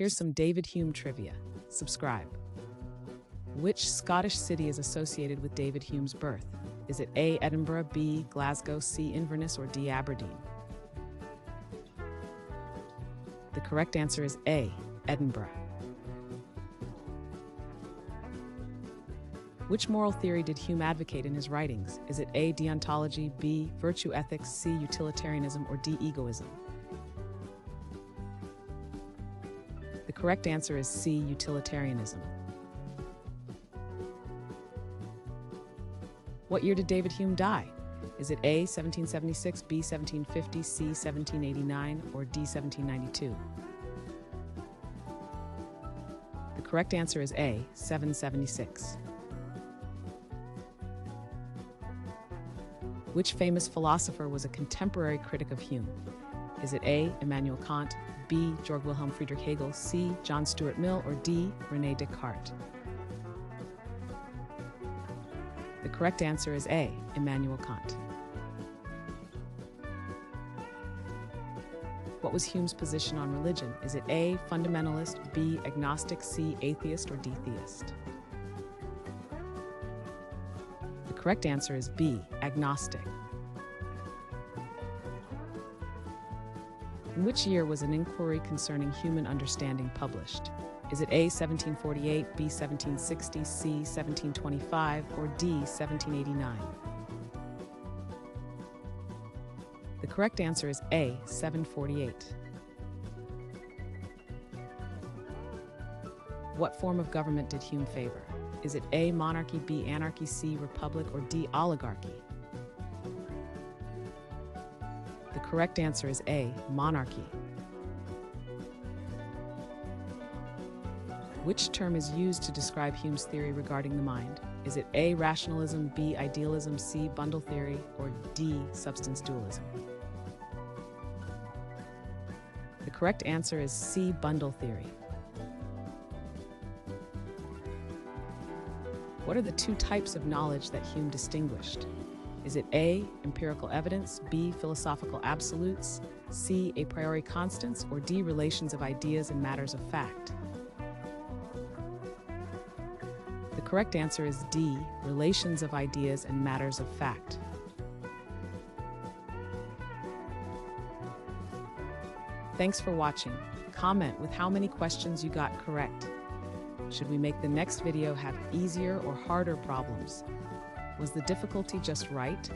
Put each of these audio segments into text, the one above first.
Here's some David Hume trivia. Subscribe. Which Scottish city is associated with David Hume's birth? Is it A. Edinburgh, B. Glasgow, C. Inverness, or D. Aberdeen? The correct answer is A. Edinburgh. Which moral theory did Hume advocate in his writings? Is it A. Deontology, B. Virtue ethics, C. Utilitarianism, or D. Egoism? The correct answer is C. Utilitarianism. What year did David Hume die? Is it A. 1776, B. 1750, C. 1789, or D. 1792? The correct answer is A. 776. Which famous philosopher was a contemporary critic of Hume? Is it A. Immanuel Kant, B. Georg Wilhelm Friedrich Hegel, C. John Stuart Mill, or D. René Descartes? The correct answer is A. Immanuel Kant. What was Hume's position on religion? Is it A. fundamentalist, B. agnostic, C. atheist, or D. theist? The correct answer is B. agnostic. In which year was An Enquiry Concerning Human Understanding published? Is it A. 1748, B. 1760, C. 1725, or D. 1789? The correct answer is A. 748. What form of government did Hume favor? Is it A. monarchy, B. anarchy, C. republic, or D. oligarchy? The correct answer is A. monarchy. Which term is used to describe Hume's theory regarding the mind? Is it A. rationalism, B. idealism, C. bundle theory, or D. substance dualism? The correct answer is C. bundle theory. What are the two types of knowledge that Hume distinguished? Is it A. empirical evidence, B. philosophical absolutes, C. a priori constants, or D. relations of ideas and matters of fact? The correct answer is D. relations of ideas and matters of fact. Thanks for watching. Comment with how many questions you got correct. Should we make the next video have easier or harder problems? Was the difficulty just right?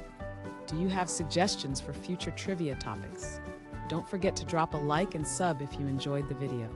Do you have suggestions for future trivia topics? Don't forget to drop a like and sub if you enjoyed the video.